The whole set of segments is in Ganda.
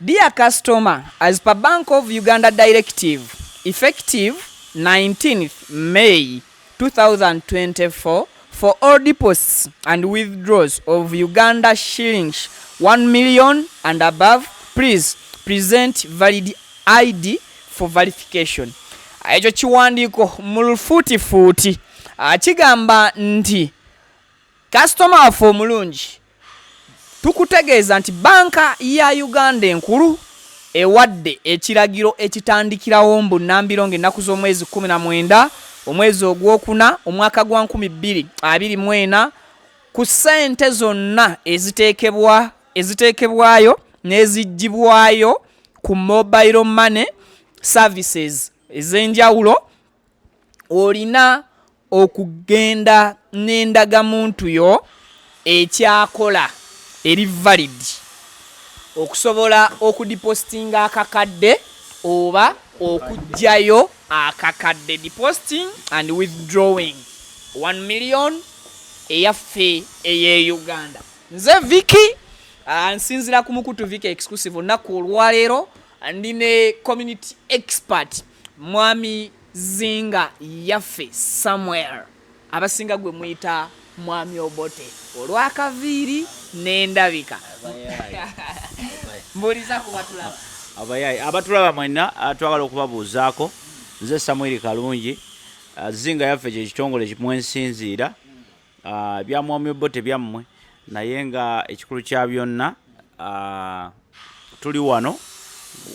Dear customer, as per Bank of Uganda directive, effective 19th May 2024, for all deposits and withdrawals of Uganda shillings 1 million and above, please present valid ID for verification. Ekyo kiwandiiko mu lufuutifuuti kigamba nti customer waffe omulungi, tukutegeeza nti banka ya Uganda enkulu ewadde ekiragiro ekitandikirawo mbunnambirongo ennaku z'omwezi 19 omwezi ogwokuna omwaka gwa 2024 ku ssente zonna eziteekebwayo n'eziggyibwayo ku mobile money services ez'enjawulo, olina okugenda n'endagamuntu yo ekyakola eri valid okusobola okudipositinga akakadde oba okujjayo akakadde. Depositing and withdrawing 1 million eyaffe eye Uganda. Nze Vicky nsinzira ku mukutu Vicky exclusive olunaku olwaleero ndine community expert mwami Zinga yaffe somewhere abasinga gwe muyita mwami Obote olwakaviiri n'endabika. Mbuliza ku batulaba abayayi abatulaba mwena twagala okubabuuzaako. Nze Samuel Kalungi, Zinga yaffe kye kitongole kimwensinziira bya mwami Obote byammwe, naye nga ekikulu kya byonna tuli wano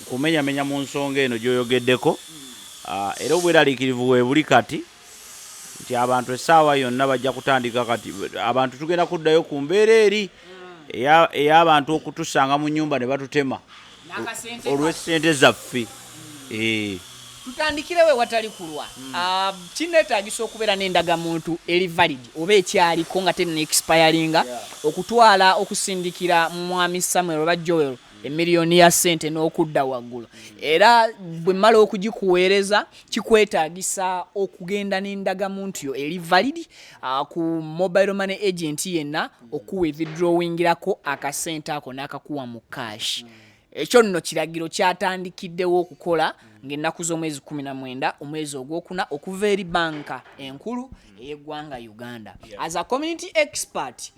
kumenyamenya mu nsonga eno gy'oyogeddeko, era obweraliikirivu we buli kati nti abantu essaawa yonna bajja kutandika kati abantu tugenda kuddayo ku mbeera eri ey'abantu okutusanga mu nnyumba ne batutema olw'essente zaffe. Tutandikirewe watali kulwa. Kineetaagisa okubeera n'endagamuntu eri valid oba ekyaliko nga tenne expiringa okutwala okusindikira mwami Samuel oba Joel emiliyoni ya ssente n'okudda waggulu. Era bwe mmala okugikuweereza kikwetaagisa okugenda n'endagamuntu yo eri valid ku mobile money agent yenna okuwithdrawingirako akasente ako n'akakuwa mu cash. Ekyo nno kiragiro kyatandikiddewo okukola ng'ennaku z'omwezi 19 omwezi ogwokuna okuva eri banka enkulu ey'eggwanga Uganda. As a community expert,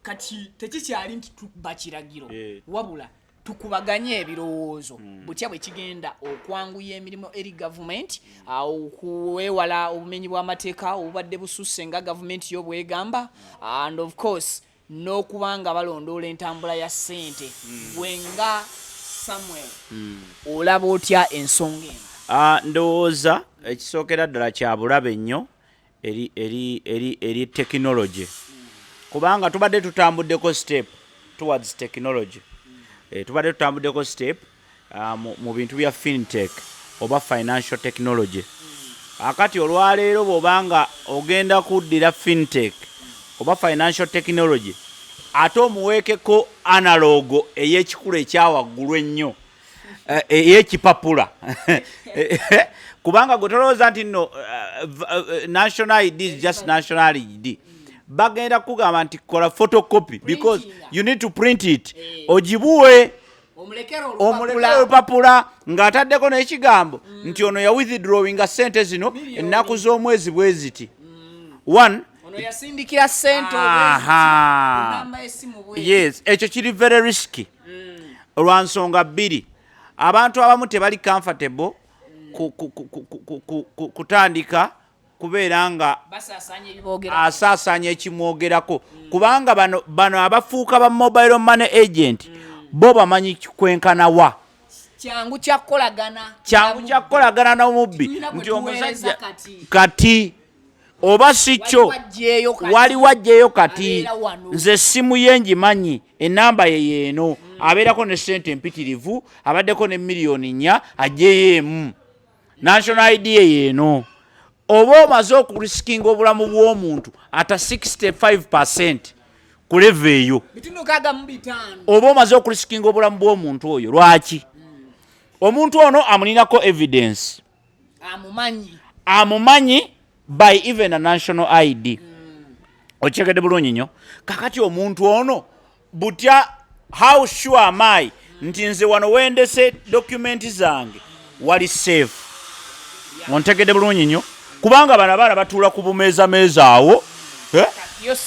kati tekikyali nti tuba kiragiro wabula tukubaganye ebirowoozo butya bwe kigenda okwanguya emirimu eri gavumenti, okuwewala obumenyi bw'amateeka obubadde bususse nga gavumenti yo bwegamba, and of course n'okubanga balondoola entambula ya ssente. Gwenga Samuel olaba otya ensonga eno? Ndowooza ekisookera ddala kya bulabe nnyo eri technology, kubanga tubadde tutambuddeko step towards technology. Tubadde tutambuddeko step mu bintu bya fintech oba financial technology. Akati olwaleero bw'obanga ogenda kuddira fintech oba financial technology ate omuweekeko analogo ey'ekikulu ekyawaggulu ennyo ey'ekipapula kubanga gwe tolowooza nti nno national ID is just national ID. Bagenda kugamba nti kola photocopy because you need to print it, ogibuwe omulekero olupapula ng'ataddeko n'ekigambo nti ono ya withdrawinga ssente zino ennaku z'omwezi bwe ziti. One, yasindikira ssente yes, ekyo kiri very risky olwa nsonga bbiri. Abantu abamu tebali comfortable kutandika kubeera nga asaasaanya ekimwogerako, kubanga bano abafuuka ba mobile money agent bo bamanyi kwenkanawa kyangu kyakolagana n'omubbi nti omusajja kati oba si kyo wali wajjeyo kati nze essimu ye ngimanyi ennamba ye yeeno, abeerako ne ssente empitirivu, abaddeko ne miliyoni 4 ajjeyo emu, national ID ye yeeno. Oba omaze okurisikinga obulamu bw'omuntu ata 65% ku leve eyo, oba omaze okurisikinga obulamu bw'omuntu oyo, lwaki? Omuntu ono amulinako evidence, amumanyi by even a national ID. Okyegedde bulungi nnyo. Kakati omuntu ono butya how sure am I nti nze wano wendese document zange wali safe ontegedde bulungi nnyo kubanga bano abaana batuula ku bumeeza awo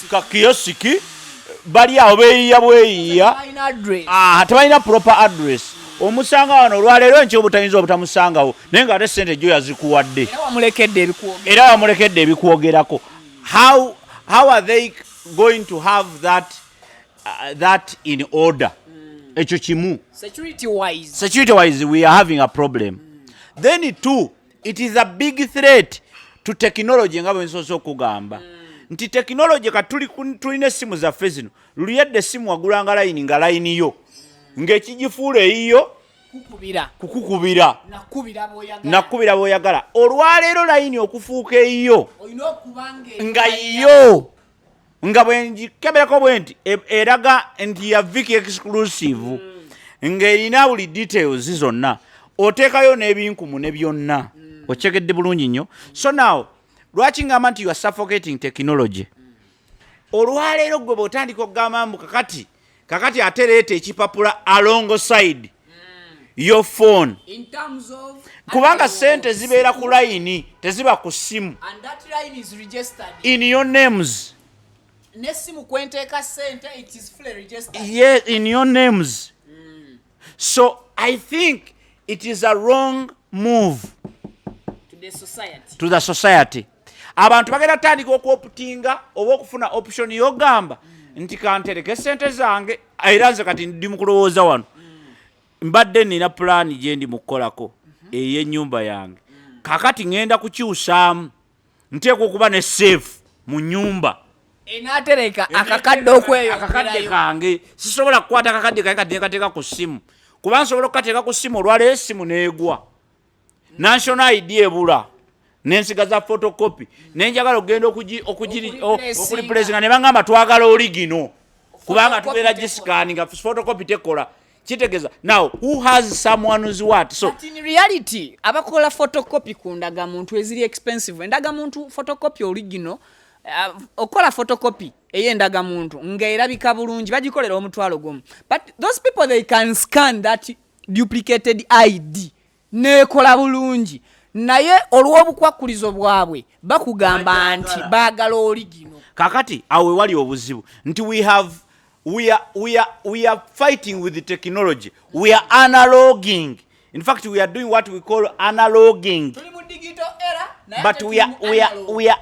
kakiyosiki bali awo beeyiya bweyiya tebalina proper address omusanga wano olwaleero enkyo obutayinza obutamusangawo naye ng'ate sente gyo yazikuwadde era wamulekedde ebikwogerako how are they going to have that in order ekyo kimu security wise we are having a problem then two it is a big threat to technology nga bwe nsoose okugamba nti technology tulina essimu zaffe zino luliyadde essimu wagulanga layini nga layini yo ng'ekigifuula eyiyo kukukubira nakubira bw'oyagala olwaleero layini okufuuka eyiyo nga yo nga bwe ngikeberako bwe nti eraga nti ya Viki exclusive ng'erina buli details zonna oteekayo n'ebinkumu ne byonna okyegedde bulungi nnyo so now lwaki ngamba nti you are suffocating technology olwaleero gwe bw'otandika okugamba mbu kakati ate leeta ekipapula alongside your phone kubanga sente zibeera ku layini teziba ku simu in your names nesimu kwenteeka sente it is fully registered yes in your names so I think it is a wrong move to the society abantu bagenda tandika okwoputinga oba okufuna option yogamba nti kantereke sente zange era nze kati ndi mu kulowooza wano mbadde nina pulaani gye ndi mu kukolako ey'ennyumba yange kakati ngenda kukyusaamu nteekwa okuba ne safe mu nnyumba enaatereka akakadde okweyongerayo kange sisobola kukwata akakadde kange kati nekateeka ku ssimu kuba nsobola okukateeka ku ssimu olwaleero essimu neegwa national ID ebula nensigaza photocopy nenjagala okugenda okulipulesinga ne bangamba twagala oligino kubanga tubeera gisikaninga photocopy tekola kitegeeza now who has someone's what so but in reality abakola photocopy ku ndagamuntu eziri expensive endagamuntu photocopy original okola photocopy ey'endagamuntu ng'erabika bulungi bagikolera omutwalo gumu but those people they can scan that duplicated ID nekola bulungi naye olw'obukwakulizo bwabwe bakugamba nti baagala oligino kakati awe wali obuzibu nti we are fighting with the technology we are analoging in fact we are doing what we call analoging but we are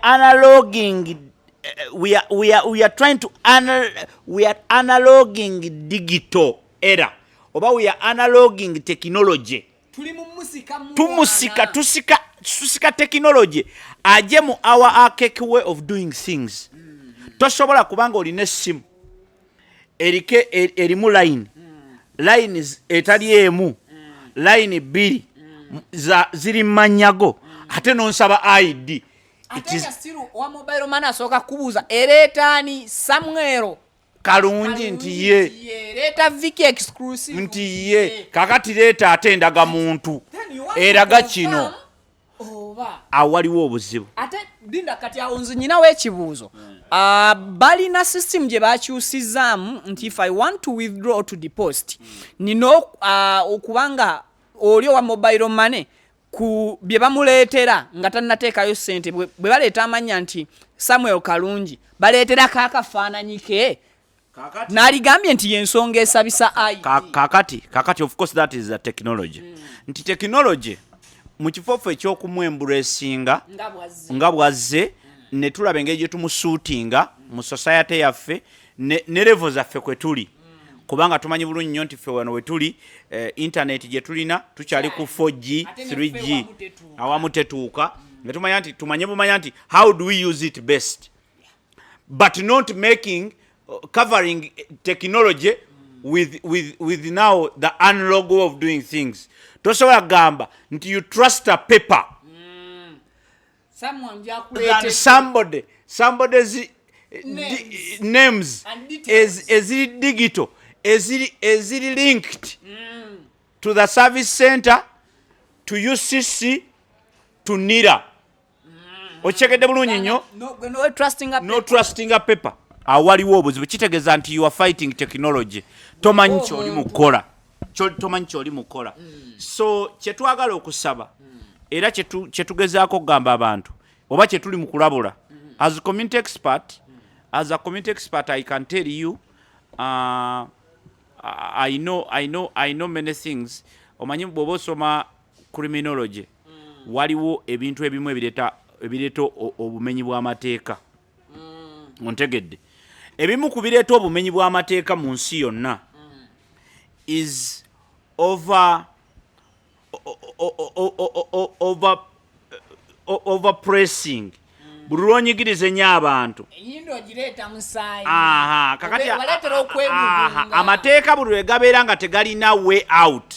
analoging we are trying to we are analoging digital era oba we are analoging technology tusika technology aje mu our archaic way of doing things tosobola kubanga olina essimu erimu line etali emu line bbiri ziri manyago ate nonsaba ID it is still wa mobile money asoka kubuza eretani Samuel kalungi nti ye leta Viki exclusive nti ye kakati leta atendaga muntu eraga kino awaliwo obuzibu ate dinda kati awo nze nyina w'ekibuuzo balina system gye bakyusizaamu nti if I want to withdraw to deposit nino okubanga oli wa mobile money ku bye bamuleetera nga tannateekayo ssente bwe baleeta amanya nti Samuel Kalungi baleetera kaakafaananyi ke n'aligambye nti yensonga esabisa ID kakati of course that is a technology nti technology mu kifofo ekyokumwembulesinga nga bwazze ne tulaba engeri gye tumusuutinga mu society yaffe ne level zaffe kwe tuli kubanga tumanyi bulungi nnyo nti ffe wano we tuli internet gye tulina tukyali ku 4G 3G awamu tetuuka nga tumanye bumanya nti how do we use it best but not making covering technology with now the analog way of doing things tosobola gamba nti you trust a paper than somebody's names is digital is linked to the service center to UCC to NIRA ochekedde bulungi nnyo no trusting a paper awaliwo obuzibu kitegeeza nti you are fighting technology tomanyi kyoli mukola so kyetwagala okusaba era kyetugezaako okugamba abantu oba kyetuli mu kulabula as a community expert I can tell you I know many things omanyi bw'oba osoma criminology waliwo ebintu ebimu ebireeta obumenyi bw'amateeka ontegedde ebimu ku bireeta obumenyi bw'amateeka mu nsi yonna is overpressing buli lwonyigiriza ennyo abantu kakati amateeka buli lwe gabeera nga tegalina way out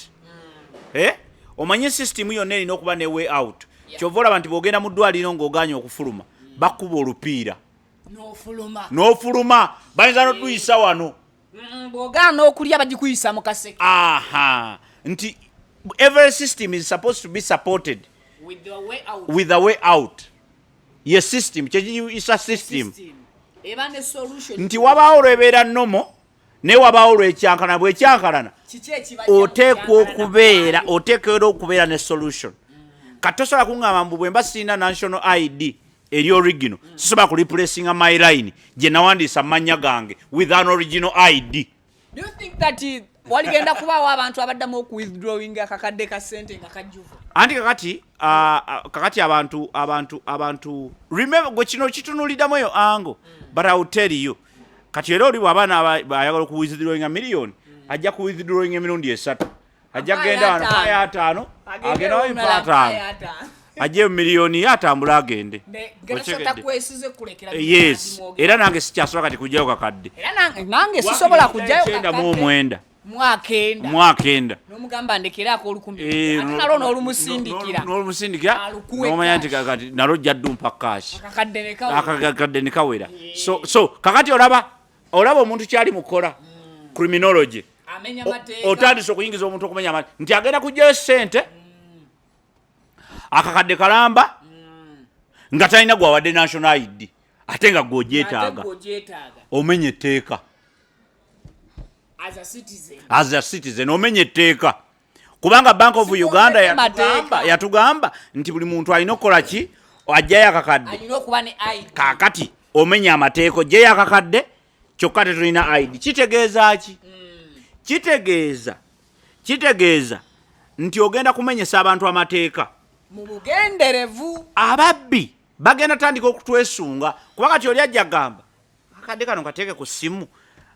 omanyi system yonna erina okuba ne way out kyova olaba nti bw'ogenda mu ddwaliro ng'oganya okufuluma bakuba olupiira n'ofuluma bayinza n'oduyisa wano bw'ogaana n'okulya bagikuyisa mu kaseke nti every system is supposed to be supported with the way out ye system kyekiyisa system nti wabaawo olwebeera nnomo naye wabaawo olwekyankalana bwekyankalana oteekwa okubeera ne solution kati tosobola kuŋŋamba mbu bwe mba sirina national ID eri original sisobola ku replacinga my line gye nawandiisa mu mannya gange with an original ID. Do you think that waligenda kubaawo abantu abaddamu okuwithdrawing akakadde ka ssente nga kajjuvu anti kakati abantu remember gwe kino kitunuliddamu eyo ango but I will tell you kati era oli bw'abaana bayagala okuwithdrawing million ajja kuwithdrawing emirundi 3 ajja kugenda wano paya 5 agenda wano paya 5 ajje miliyoni atambula agende yes era nange sikyasobola kati kujjayo kakadde era nange sisobola kujjayo kakadde mwakenda n'omugamba ndekerako olukumbi ate nalo n'olumusindikira n'omanya nti kati nalo jaddumpa kashi akakadde ne kawera so kakati olaba omuntu kyali mukola criminology otandise okuyingiza omuntu okumenya amateeka nti agenda kujjayo ssente akakadde kalamba nga talina gwawadde national ID ate nga gwogyetaaga omenye etteeka as a citizen omenye etteeka kubanga Bank of Uganda yatugamba nti buli muntu alina okukola ki ajjayo akakadde kakati omenya amateeka ojjayo akakadde kyokka tetulina ID kitegeeza ki kitegeeza nti ogenda kumenyesa abantu amateeka mu bugenderevu ababbi bagenda tandika okutwesunga kuba kati oli ajja gamba akadde kano kateeke ku simu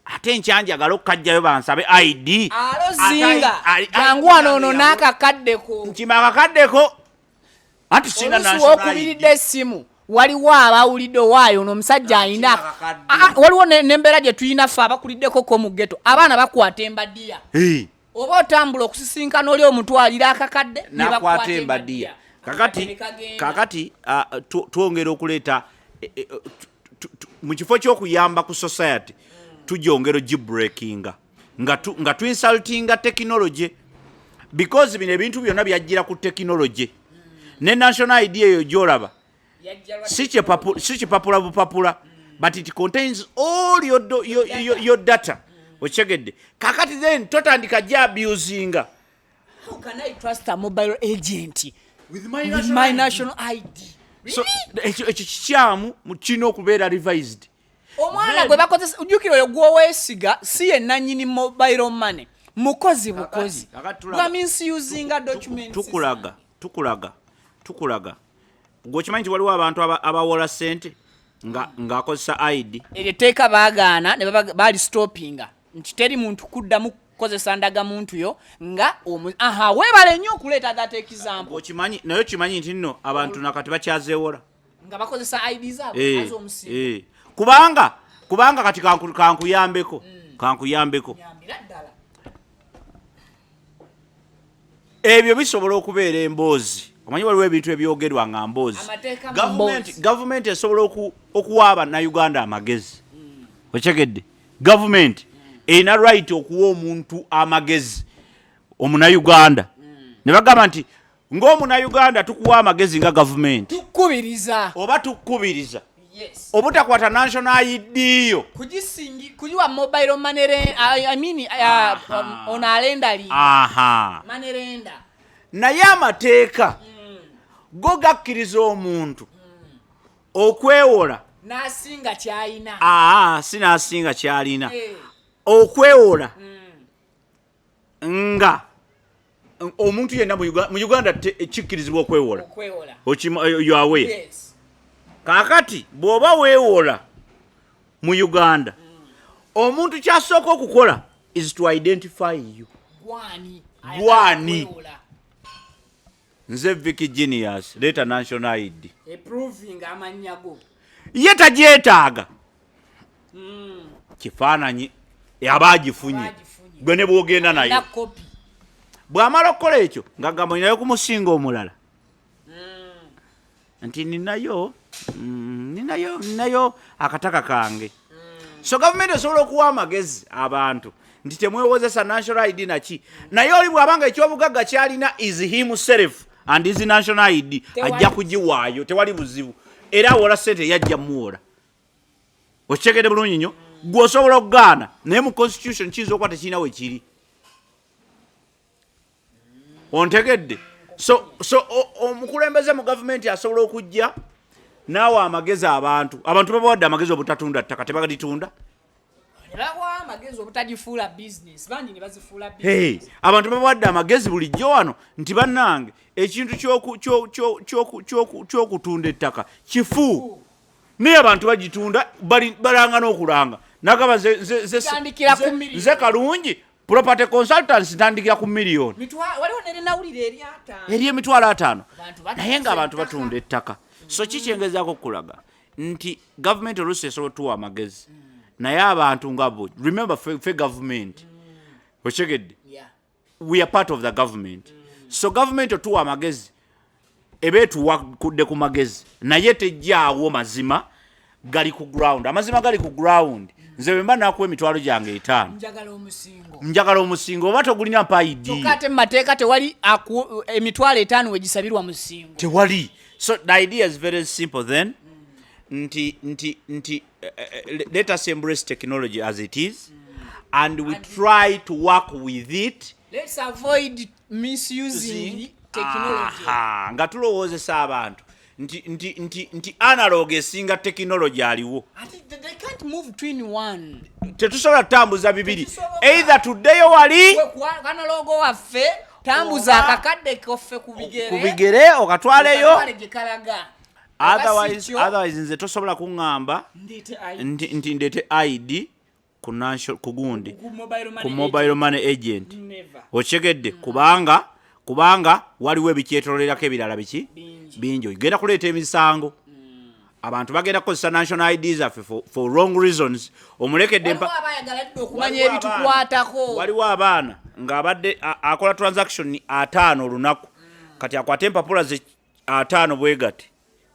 ate nkyanjagala okukajjayo bansabe ID alozinga jangu wano n'akakaddeko nkima akakaddeko anti sina okubiridde essimu waliwo abawulidde waayo n'omusajja alina waliwo n'embeera gye tulina ffe abakuliddeko mu ghetto abaana bakwata embaddiya oba otambula okusisinkana oli omutwalira akakadde ne bakwata embaddiya kakati twongera okuleeta mu kifo ky'okuyamba ku society tujongera ogibreakinga nga tuinsultinga technology because bino ebintu byonna byajjira ku technology ne national ID eyo gyolaba si kipapula bupapula but it contains all your data ochegedde kakati then totandika ja abusinga how can I trust a mobile agent with my national ID so ekyo kikyamu kino okubeera revised omwana gwe bakozesa ujjukira oyo gwoweesiga si ye nannyini mobile money mukozi bukozi that means using a document tukulaga gwokimanyi waliwo abantu abawola ssente ng'akozesa ID eriteeka baagaana ne bali stoppinga nti teri muntu kuddamu kukozesa ndaga muntu yo nga weebale nnyo okuleeta that example naye okimanyi nti nno abantu nakati bakyazeewola nga bakozesa ID zaabwe az'omusingo kubanga kati kankuyambeko ebyo bisobola okubeera emboozi omanyi waliwo ebintu ebyogerwa nga mboozi gavumenti esobola okuwa abannayuganda amagezi okyegedde gavumenti erina right okuwa omuntu amagezi omunayuganda ne bagamba nti ng'omunayuganda tukuwa amagezi nga gavumenti tukubiriza oba tukubiriza Yes. Obutakwata national ID yo. Kujiwa mobile money I mean on alenda li. Aha. Money lenda. Naye amateeka go gakkiriza omuntu okwewola nasinga kyalina. Sinaasinga kyalina. Okwewola nga omuntu yenna mu Uganda kikkirizibwa okwewola. You are aware. Yes. Kakati bw'oba weewola mu Uganda omuntu kyasooka okukola is to identify you. Gwani. Nze Vicky Genius leta national ID. Proving amanyago. Ye tagyetaaga. Kifaananyi abagifunye. Gwe ne bw'ogenda nayo. Bw'amala okukola ekyo ng'agamba ninayo kumusinga omulala. Nti ninayo akataka kange. So gavumenti esobola okuwa amagezi abantu nti temwewozesa national ID naki. Naye oli bw'abanga ekyobugagga kyalina is himself and his national ID ajja kugiwaayo tewali buzibu. Era awola ssente yajja muwola. Okitegedde bulungi nnyo. Gwe osobola okugaana naye mu constitution kiyinza okuba tekirina we kiri. Ontegedde. So omukulembeze mu gavumenti asobola okujja naawe amagezi abantu babawadde amagezi obutatunda ttaka tebagalitunda. Abantu babawadde amagezi bulijjo wano nti bannange ekintu ky'okutunda ettaka kifu naye abantu bagitunda balanga n'okulanga nagaba nze kalungi property consultants ntandikira ku miliyoni eri emitwalo 5 naye ng'abantu batunda ettaka. So kikyengezaako okulaga nti gavumenti oluusi esobola otuwa amagezi naye abantu nga bo remember fe government okitegedde we are part of the government. So government otuwa amagezi eba etuwadde ku magezi naye tejjaawo mazima gali ku ground. Amazima gali ku ground nze bwe mba nakuwa emitwalo gyange 5 njagala omusingo oba togulina mpa ID kyokate mu mateeka tewali emitwalo 5 wegisabirwa musingo tewali. So the idea is very simple then. Let us embrace technology as it is and we try to work with it. Let's avoid misusing technology. Nga tulowoozesa abantu nti analog esinga technology aliwo. They can't move between one. Tetusobola tambuza bibiri. Either today wali analog waffe tambuza akakadde koffe kubigere okatwaleyo. Otherwise nze tosobola kuŋŋamba nti ndete ID ku gundi ku mobile money agent. Okitegedde kubanga waliwo ebikyetolerako ebirala biki bingi. Ogenda kuleeta emisango. Abantu bagenda kukozesa national IDs zaffe for wrong reasons. Omulekedde okumanya ebitukwatako. Waliwo abaana ng'abadde akola transaction 5 olunaku kati akwate empapula ze 5 bwegati.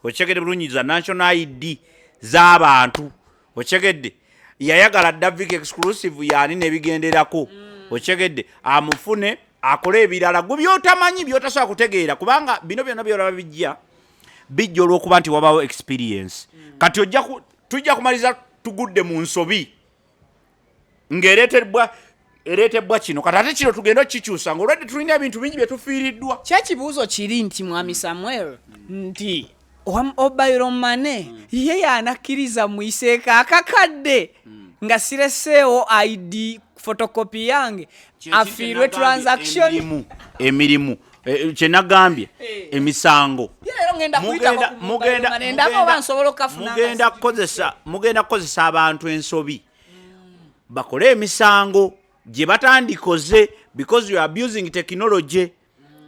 Okitegedde bulungi za national ID z'abantu. Okitegedde yayagala Davik exclusive yani nebigenderako. Okitegedde amufune akole ebirala gwe byotamanyi byotasobola kutegeera kubanga bino byonna byolaba bijja olw'okuba nti wabawo experience. Kati tujja kumaliza tugudde mu nsobi ng'ereetebwa kino kati ate kino tugenda okukikyusa ng'olwedde tulina ebintu bingi bye tufiiriddwa. Kyekibuuzo kiri nti mwami Samuel nti mobile money ye yanakkiriza mu iseeka akakadde nga sireseewo ID photocopy yange afiirwe transaction emirimu kyenagambye emisango mugenda kukozesa abantu ensobi bakole emisango gye batandikoze because you are abusing technology.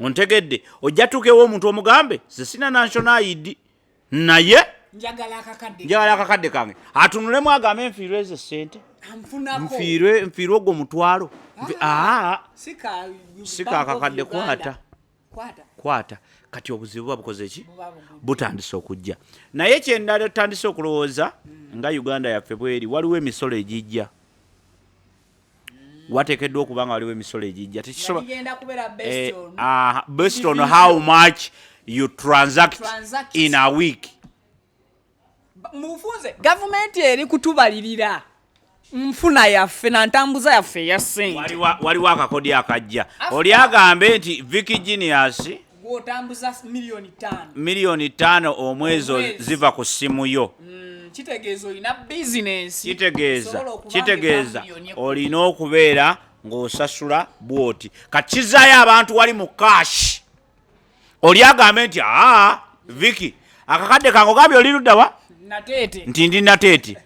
Ontegedde ojja tukewo omuntu omugambe sina national ID naye njagala akakadde kange atunulemu agambe enfiirwe ezo ssente nfiirwe ogwo mutwalo sika akakadde kwata kati obuzibu babukoze ki butandise okujja. Naye kyendala tutandise okulowooza nga Uganda yaffe bweri waliwo emisolo egijja. Wateekeddwa okuba nga waliwo emisolo egijja based on how much you transact in a week. mufunze gavumenti eri kutubalirira nfuna yaffe na ntambuza yaffe ya ssente. Waliwo akakodi akajja oli agambe nti Vicky Genius gwotambuza miliyoni 5 omwezi ziva ku ssimu yo. Kitegeeza olina bizinensi. Kitegeeza olina okubeera ng'osasula bwoti. Kakizaayo abantu wali mu cash. Oli agambe nti Vicky akakadde kange ogambye oli ludda wa? Nateete. Nti ndi nateete.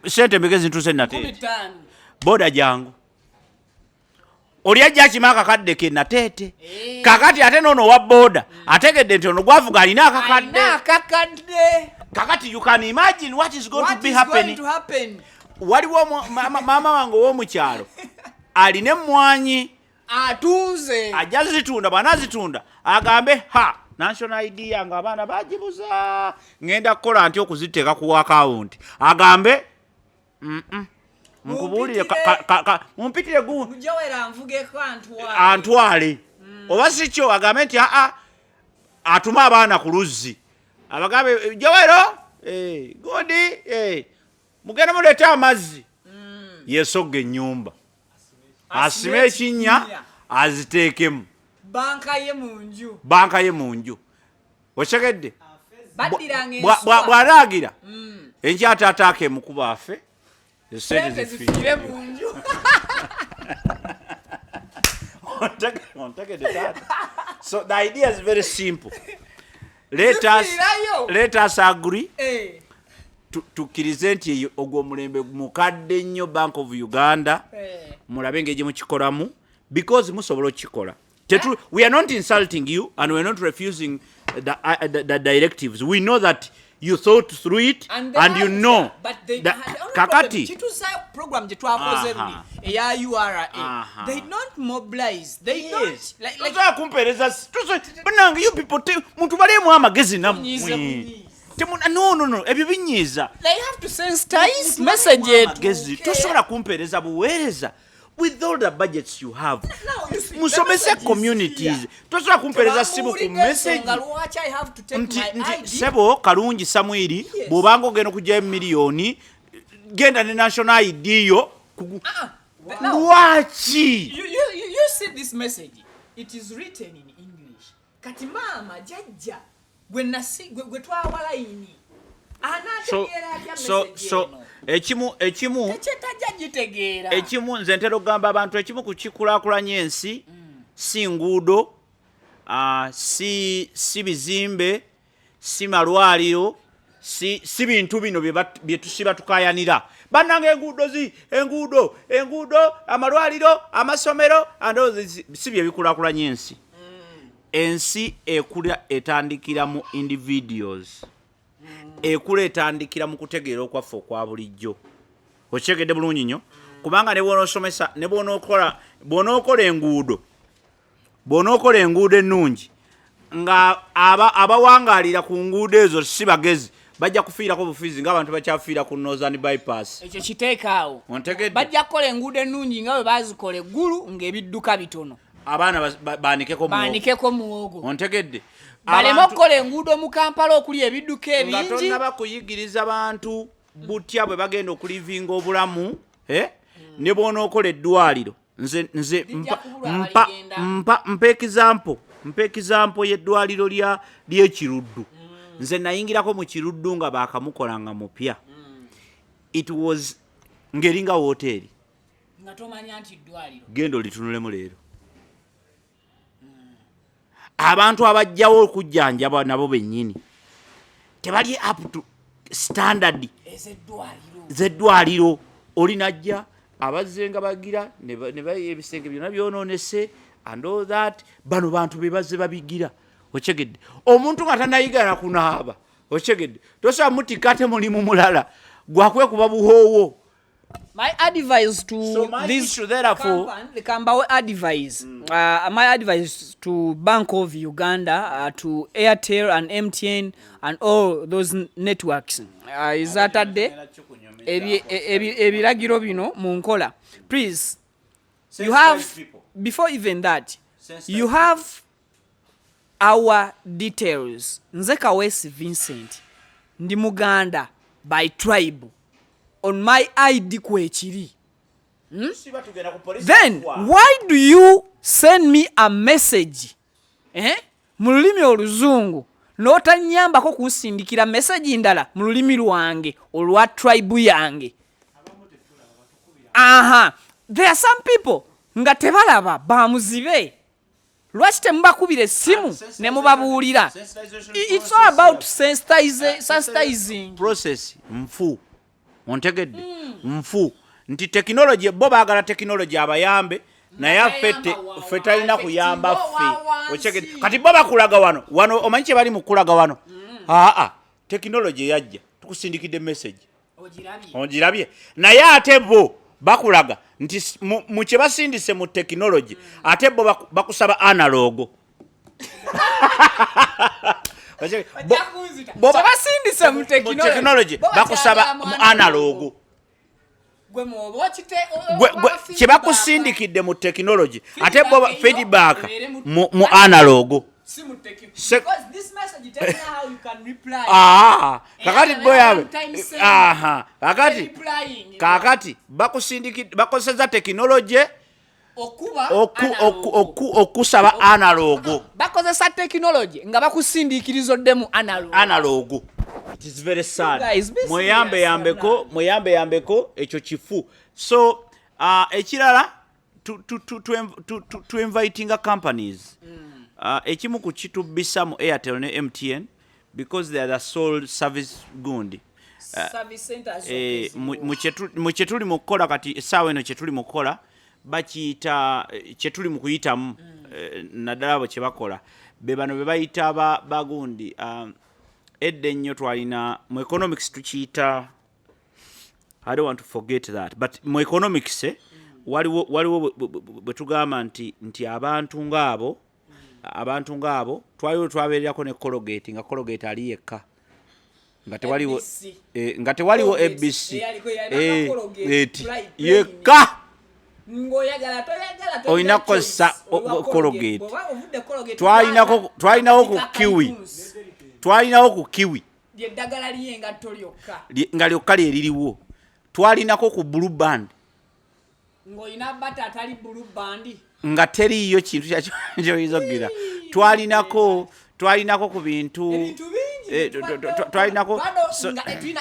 Sente mbegezi ntuse nateete. Boda jangu. Oli ajja kima akakadde ke nateete. Kakati ate nono wa boda. Ategedde nti ono gwavuga alina akakadde. Kakati you can imagine what is going to be happening. Waliwo mama wange w'omukyalo alina emmwanyi atunze ajja zitunda bw'anaazitunda agambe national ID yange abaana bagibuza ngenda kukola nti okuziteeka ku akawunti agambe nkubuulire mumpitire antwale oba si kyo agambe nti atuma abaana ku luzzi abagambe Jowero godi mugenda muleeta amazzi yesogga ennyumba asime ekinnya aziteekemu banka ye mu nju okyegedde bw'alaagira enkyataataako emukuba afe esente zifiire mu nju. So the idea is very simple. Let us agree tukkirize nti ogwo omulembe mukadde nnyo Bank of Uganda mulabe ng'egye mukikolamu because musobola okukikola. We are not insulting you and we are not refusing the directives. We know that you thought through it and you know kakati program je twakoze eya URA they don't mobilize they don't like kumpereza bananga you people muntu balemu amagezi namwe no ebyo binyiza they have to sensitize message magezi tosobola kumpereza buweereza with all the budgets you have musomese communities tosobola kumpereza simu ku message sebo kalungi Samwiri bw'obanga ogenda okujja miliyoni genda ne national ID yo lwaki you see this message it is written in English kati mama jajja gwe twawala yini so ekimu nze ntera okugamba abantu ekimu ku kikulaakulanya ensi si nguudo si bizimbe si malwaliro si bintu bino bye tusiba tukayanira bannanga enguudo amalwaliro amasomero si bye bikulaakulanya ensi. Ensi ekula etandikira mu individuals ekula etandikira mu kutegeera okwaffe okwa bulijjo okyegedde bulungi nnyo kubanga ne bw'onosomesa ne bw'onookola enguudo ennungi nga abawangaalira ku nguudo ezo si bagezi bajja kufiirako bufiizi ng'abantu bakyafiira ku Northern bypass. Ekyo kiteekaawo bajja kukola enguudo ennungi nga bwe baazikola eggulu ng'ebidduka bitono abaana baanikeko muwogo ontegedde baleme okukola enguudo mu Kampala okuli ebidduka ebingi nga tonnaba kuyigiriza bantu butya bwe bagenda okulivinga obulamu ne bw'onookola eddwaliro nze mpa example y'eddwaliro ly'ekiruddu nze nayingirako mu kiruddu nga baakamukola nga mupya it was ngeringa woteeri nga tomanya nti ddwaliro genda olitunulemu leero abantu abajjawo okujjanjaba nabo bennyini tebali up to standard z'eddwaliro olinajja abazzenga bagira ne ebisenge byonna byonoonese and all that bano bantu bebazze babigira okyegedde omuntu nga tanayigana kunaaba okyegedde tosobola mutikate mulimu mulala gwakwekuba buhoowo. My advice to this my advice to Bank of Uganda, to Airtel and MTN and all those networks is that ebiragiro bino munkola. Please, you have before even that, you have our details. Nzeka West Vincent ndi Muganda by tribe on my ID kwekiri. Then why do you send me a message mu lulimi oluzungu n'otanyambako kunsindikira message ndala mu lulimi lwange olwa tribe yange? There are some people nga tebalaba bamuzibe. Lwaki temubakubira essimu ne mubabuulira? It's all about sensitizing process. Mfu ontegedde mfu nti technology bo baagala technology abayambe naye ffe talina kuyamba ffe. Kati bo bakulaga wano omanyi kye bali mu kulaga wano. Technology yajja tukusindikidde message ogirabye naye ate bo bakulaga nti mu kye basindise mu technology ate bo bakusaba analogo. Bo basindise mu technology bakusaba mu analogo. Kye bakusindikidde mu technology ate bo feedback mu analogo. Because this message tells you how you can reply. Kakati boyabe. Kakati bakusindikidde bakoseza technology okusaba analogo. Bakozesa technology nga bakusindikirizoddemu analogo. It is very sad. Moyambe yambeko ekyo kifu. So ekirala to inviting companies. Ekimu ku kitubisa mu Airtel ne MTN because they are the sole service gundi. Service centers. Mu kyetuli mu kukola kati essaawa eno kyetuli mu kukola bakiyita kyetuli mu kuyitamu naddala bo kye bakola be bano be bayita bagundi. Edda ennyo twalina mu economics tukiyita, I don't want to forget that, but mu economics waliwo bwe tugamba nti abantu ng'abo twaliwo twabeererako ne Colgate nga Colgate ali yekka nga tewaliwo ABC yekka oyina kukozesa Colgate. Twalinako ku Kiwi nga lyokka lyeririwo. Twalinako ku Blue Band nga teriyo kintu kyoyinza. Twalinako ku bintu twalinako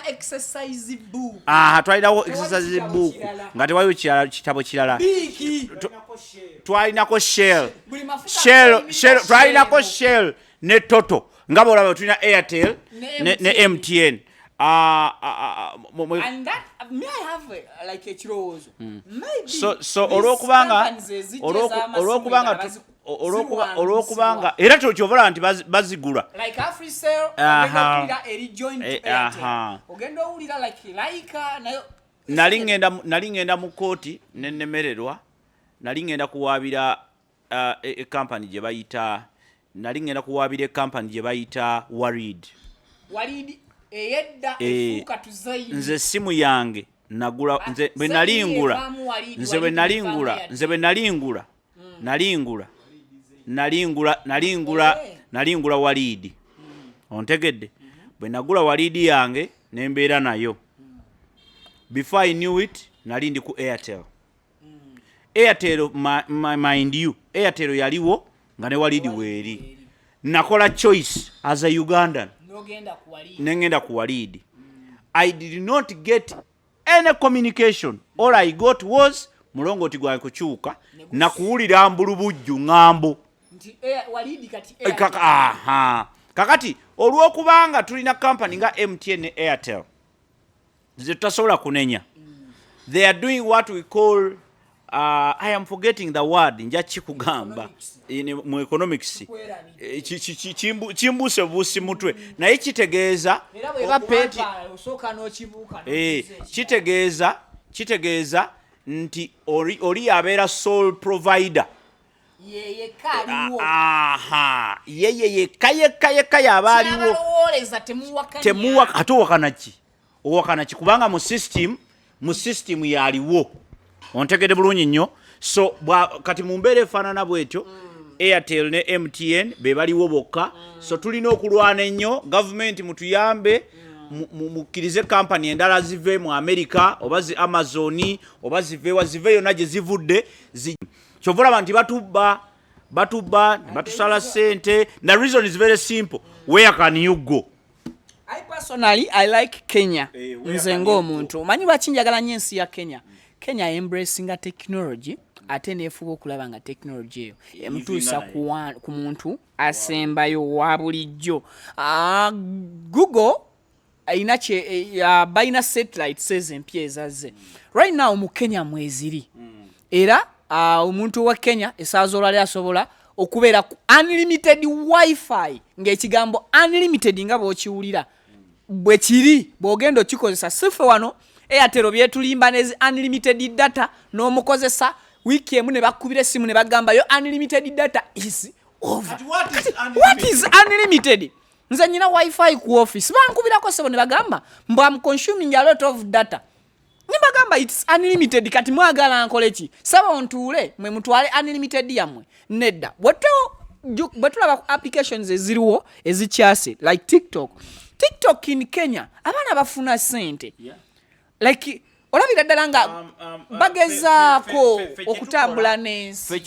exercise book nga tewaliwo kitabo kirala. Twalinako Shell twalinako Shell ne Toto nga bolaba tulina Airtel ne MTN. And that may I have like a chirowoozo. Maybe so olwokubanga era kyovala nti bazigula like Africell ogenda eri joint Airtel ogenda owulira like nayo nali ngenda mu kooti nenemererwa. Nali ngenda kuwaabira company gye bayita Worried eyedda efuuka tuzayi. Nze simu yange nagula nze bwe nalingula Worried. Ontegedde bwe nagula Worried yange nembeera nayo. Before I knew it nali ndi ku Airtel. Airtel mind you Airtel yaliwo nga ne Worried weeri. Nakola choice as a Ugandan. Nengenda ku Worried. I did not get any communication. All I got was mulongoti gwa kukyuka na kuwulira mbulubujju ngambo. Kakati olwokubanga tulina company nga MTN ne Airtel zitasobola kunenya. They are doing what we call I am forgetting the word nja kikugamba mu economics chimbuse busi mutwe naye kitegeeza kitegeeza nti oli abeera sole provider yeye yekka yabaaliwo temuwa ate owakanaki kubanga mu system yaliwo. Ontegede bulungi nnyo. So kati mu mbeera efaanana bwetyo Airtel ne MTN be baliwo bokka. So tulina okulwana ennyo government mutuyambe mukkirize company endala zive mu America oba zi Amazon oba zive yonna gye zivudde kyovula abantu batubba batusala sente. The reason is very simple. Where can you go? I personally like Kenya. Nze ng'omuntu omanyi lwaki njagala nnyo ensi ya Kenya. Kenya embracinga technology ate neefuba okulaba nga technology eyo emutuusa ku muntu asembayo wa bulijjo. Google balina satellites empya ezazze right now mu Kenya mweziri era omuntu wa Kenya esaawa olwali asobola okubeera ku unlimited wifi ng'ekigambo unlimited nga bw'okiwulira bwe kiri bw'ogenda okikozesa sife wano Airtel byetulimba nezi unlimited data n'omukozesa wiki emu ne bakubira essimu ne bagamba yo unlimited data is over. What is unlimited? Nze nyina wifi ku office bankubirako sebo ne bagamba mbo am consuming a lot of data. Nibagamba it's unlimited kati mwagala nkole ki? Saba ontuule mwe mutwale unlimited yamwe. Nedda. Bwetulaba applications eziriwo ezikyase like TikTok in Kenya abana bafuna sente. Like olabira ddala nga bagezaako okutambula n'ensi. Ffe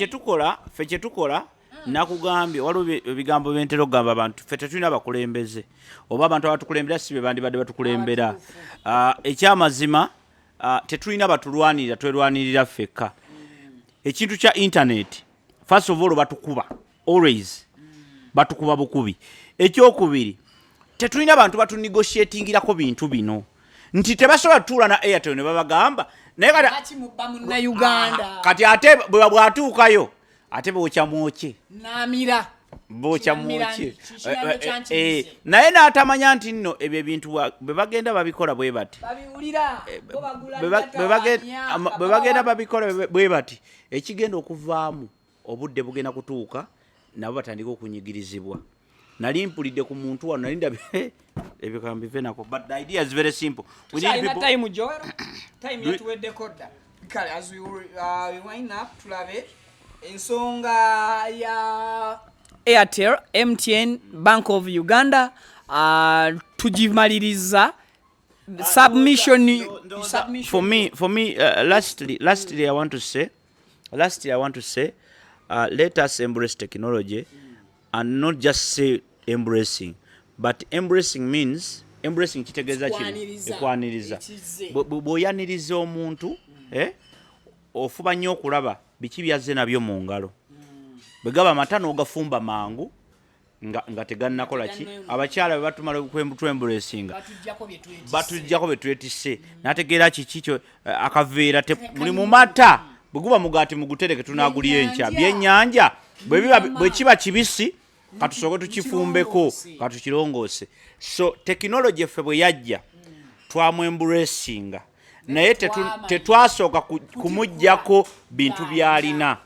kye tukola nakugambye waliwo ebigambo byentera okugamba abantu ffe tetulina bakulembeze oba abantu abatukulembera si be bandibadde batukulembera. Ekyamazima tetulina batulwanirira twerwanirira ffekka. Ekintu kya internet first of all batukuba always batukuba bukubi. Ekyokubiri tetulina bantu batunegotiatingirako bintu bino nti tebasobola tuula na Airtel ne babagamba naye kati ate bwatuukayo ate bwokya mwoke namira bwokya mwoke naye n'atamanya nti nno ebyo ebintu bwe bagenda babikola bwe bati bwe bagenda babikola bwe bati ekigenda okuvaamu obudde bugenda kutuuka nabo batandika okunyigirizibwa. Nali mpulidde ku muntu wano nali ndabe ebigambo bive nako but the idea is very simple. We need people time Joel time yetuwedde kodda kale as we wind up tulabe ensonga ya Airtel MTN Bank of Uganda tujimaliriza submission. For me lastly I want to say let us embrace technology and not just say embracing, but embracing means embracing kitegeeza ekwaniriza. Bw'oyaniriza omuntu ofuba nnyo okulaba biki byazze nabyo mu ngalo bwe gaba amata n'ogafumba mangu nga tegannakola ki. Abakyala bwe batumala twembulesinga batujjako bye twetisse nategeera kiki kyo akaveera muli mu mata bwe guba mugaati mugutereke tunaagulya enkya byennyanja bwe kiba kibisi katusooke tukifumbeko katukirongoose. So technology ffe bwe yajja twamwembulesinga naye tetwasooka kumuggyako bintu byalina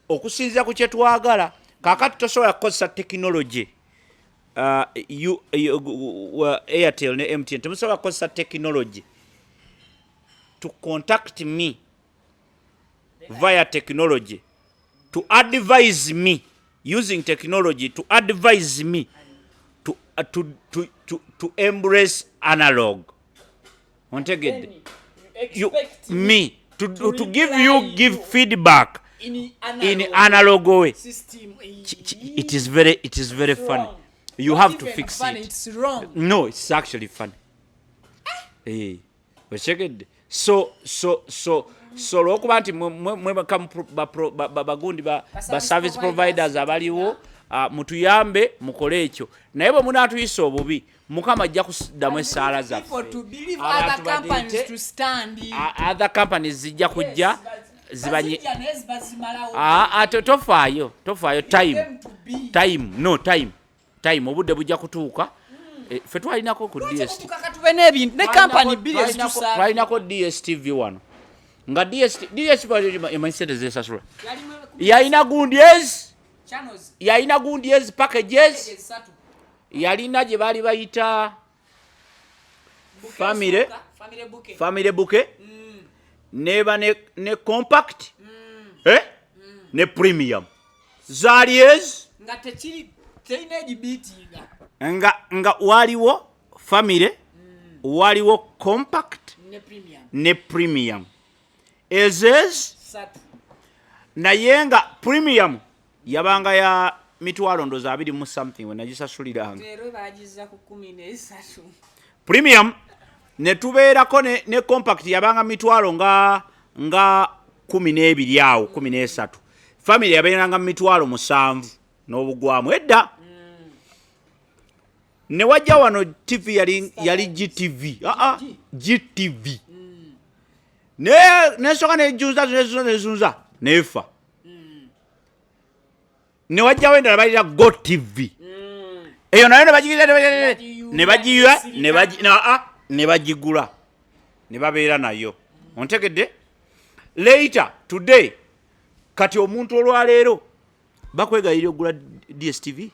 okusinziira ku kye twagala. Kaakati tosobola kukozesa technology Airtel ne MTN temusobola kukozesa technology to contact me via technology to advise me using technology to advise me to embrace analog. Ontegedde me to give feedback in analog way. It is very funny. You have to fix it. It's wrong. No, it's actually funny. Hey, but check it. So lwokuba nti bagundi ba service providers abaliwo mutuyambe mukole ekyo naye bwe munaatuyisa obubi Mukama ajja kuddamu essaala zaffe. Other companies zijja kujja zibanye tofaayo time obudde bujja kutuuka. Ffe twalinako ku twalinako DSTV wano nga DSTV emanyisente zesasula yalina gundies packages yalina gye baali bayita family bouquet neba ne compact ne premium zalies nga waliwo family waliwo compact ne premium ezes naye nga premium yabanga ya mitwalo ndoza 20 something when nagisasuliranga premium ne tubeerako ne compact yabanga mitwalo nga 12 awo 13 family yabeeranga mitwalo 7 n'obugwamu edda ne wajja wano TV yali GTV GTV ne soka ne nefa ne wajja wenda balira Go TV eyo nayo ne bagigula ne babeera nayo ontegedde later today kati omuntu olwaleero bakwegayira ogula DSTV.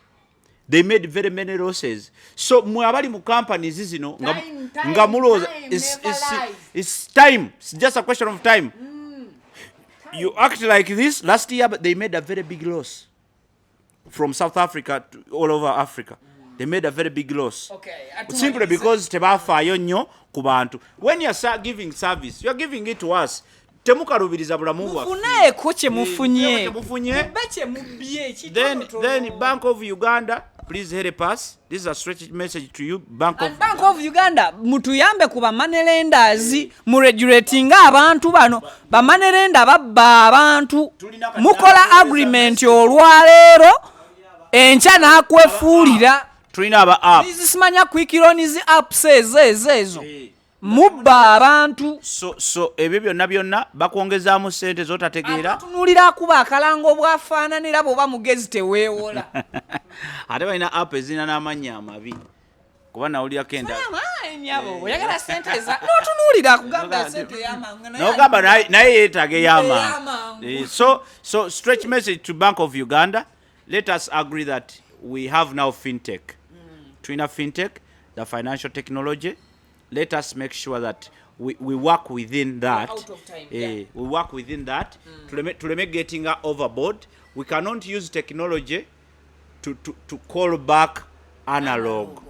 They made very many losses. So mwe abali mu companies zino nga muloza it's time. It's just a question of time. You act like this. Last year they made a very big loss from South Africa to all over Africa. They made a very big loss. Okay. Simply because tebafayo nnyo ku bantu. When you start giving service, you are giving it to us. Temukarubiriza bulamu bwa. Mufunaye ko kye mufunye. Then Bank of Uganda, please help us. This is a straight message to you, Bank of Uganda. Mutuyambe kuba manelendazi mu regulating abantu bano. Ba manelenda babba abantu. Mukola agreement olwaleero encha nakwefuulira. Tulina aba app. Simanya quick loans apps ezo. Mubba abantu. So ebyo byonna bakwongezaamu sente zotategeera. Tunulira kuba akalango bwafaananira bwoba mugezi teweewola. Ate balina app ezina n'amannya amabi. Kuba nawulira kenda. Nyabo oyagala sente za. Notunulira kugamba sente y'amangu. N'ogamba naye yeetaaga ey'amangu. So stretch message to Bank of Uganda. Let us agree that we have now Fintech. Tulina Fintech, the financial technology. Let us make sure that we work within that. Out of time, We work within that to make getting overboard. We cannot use technology to call back analog.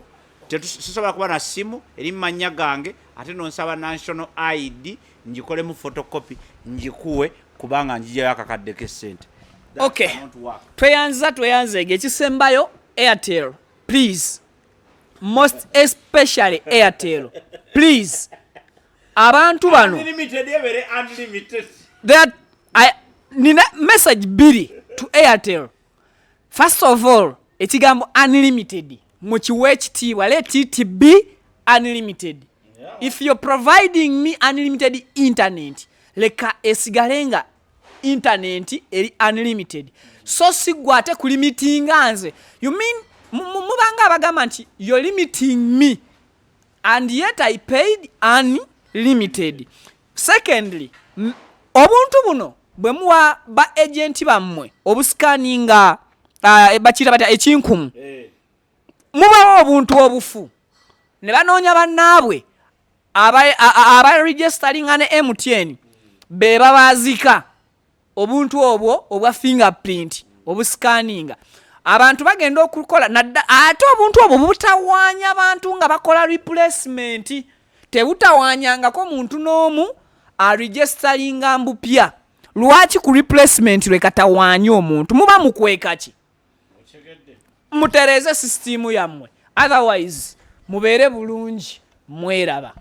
Tusobola kuba na simu eri manya gange ate nonsaba national ID njikolemu photocopy njikuwe kubanga njija yakakadde k'essente. Okay. Tweyanze ekisembayo Airtel. Please. Most especially Airtel. Please. Abantu bano. Unlimited. That nina message biri to Airtel. First of all, ekigambo unlimited. Muchiwe ekitiibwa let it be unlimited. Yeah. If you're providing me unlimited internet, leka esigalenga internet eri unlimited. So sigwate ku limiting anze. You mean mubanga abagamba nti you're limiting me and yet I paid unlimited. Secondly, obuntu buno bwe muwa ba agent bammwe obuscanninga bachira bata ekinkumu mubawo obuntu obufu ne banoonya bannaabwe aba registering ne MTN be babazika obuntu obwo obwa fingerprint obuscanninga abantu bagenda okukola ate obuntu obwo butawaanya abantu nga bakola replacement tebutawanyangako muntu n'omu aregisteringa mbupya. Lwaki ku replacement lwekatawaanya omuntu muba mukweka ki? Mutereze system yammwe, otherwise mubeere bulungi mweraba.